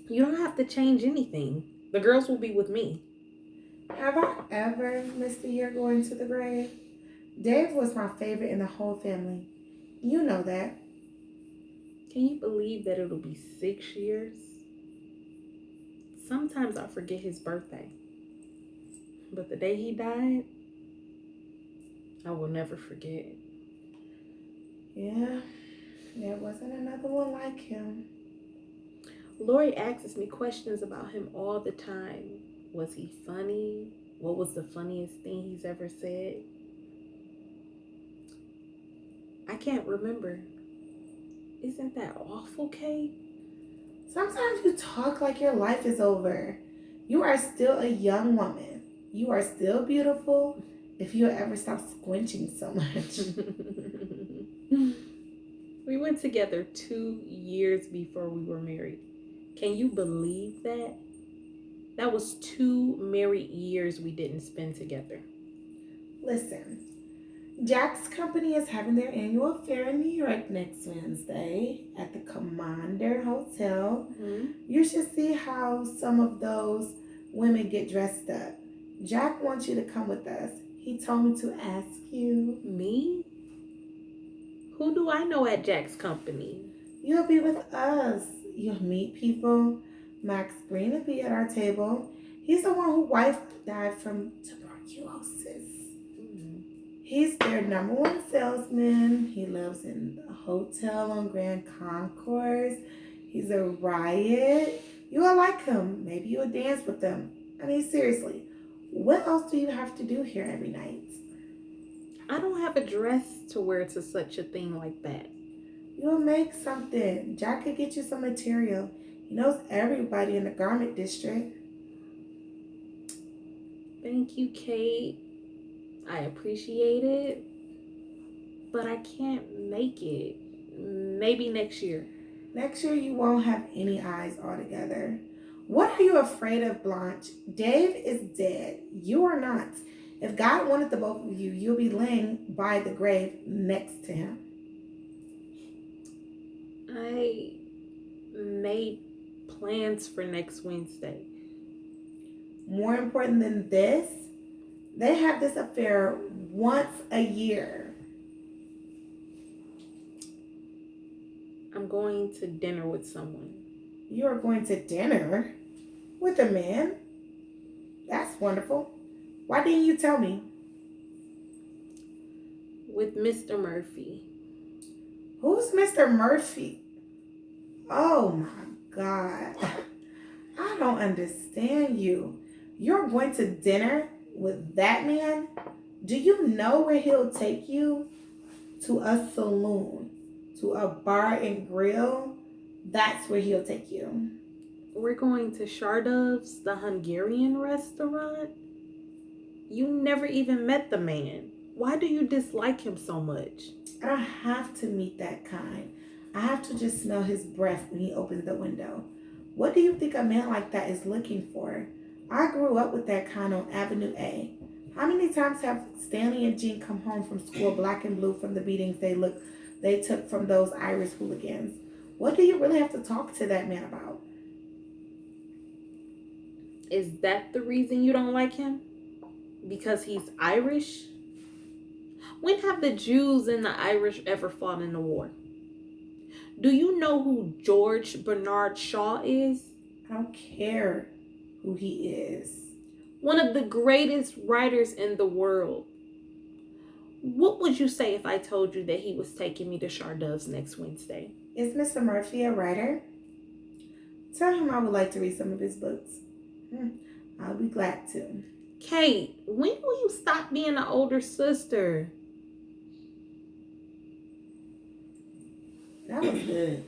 You don't have to change anything. The girls will be with me. Have I ever missed a year going to the grave? Dave was my favorite in the whole family. You know that. Can you believe that it'll be 6 years? Sometimes I forget his birthday. But the day he died, I will never forget. Yeah, there wasn't another one like him. Lori asks me questions about him all the time. Was he funny? What was the funniest thing he's ever said? I can't remember. Isn't that awful, Kate? Sometimes you talk like your life is over. You are still a young woman. You are still beautiful if you ever stop squinching so much. We went together 2 years before we were married. Can you believe that? That was 2 married years we didn't spend together. Listen, Jack's company is having their annual fair in New York next Wednesday at the Commander Hotel. Mm-hmm. You should see how some of those women get dressed up. Jack wants you to come with us. He told me to ask you. Me? Who do I know at Jack's company? You'll be with us. You'll meet people. Max Green will be at our table. He's the one whose wife died from tuberculosis. He's their number one salesman. He lives in a hotel on Grand Concourse. He's a riot. You will like him. Maybe you'll dance with him. I mean, seriously, what else do you have to do here every night? I don't have a dress to wear to such a thing like that. You'll make something. Jack could get you some material. He knows everybody in the garment district. Thank you, Kate. I appreciate it, but I can't make it. Maybe next year. Next year, you won't have any eyes altogether. What are you afraid of, Blanche? Dave is dead. You are not. If God wanted the both of you, you'll be laying by the grave next to him. I made plans for next Wednesday. More important than this, they have this affair once a year. I'm going to dinner with someone. You are going to dinner with a man? That's wonderful. Why didn't you tell me? With Mr. Murphy. Who's Mr. Murphy? Oh my God. I don't understand you. You're going to dinner with that man? Do you know where he'll take you? To a saloon, to a bar and grill. That's where he'll take you. We're going to Shardov's, the Hungarian restaurant. You never even met the man. Why do you dislike him so much? I don't have to meet that kind. I have to just smell his breath when he opens the window. What do you think a man like that is looking for? I grew up with that kind on Avenue A. How many times have Stanley and Jean come home from school black and blue from the beatings they took from those Irish hooligans? What do you really have to talk to that man about? Is that the reason you don't like him? Because he's Irish? When have the Jews and the Irish ever fought in a war? Do you know who George Bernard Shaw is? I don't care who he is. One of the greatest writers in the world. What would you say if I told you that he was taking me to Shardov's next Wednesday? Is Mr. Murphy a writer? Tell him I would like to read some of his books. I'll be glad to. Kate, when will you stop being an older sister? That was good.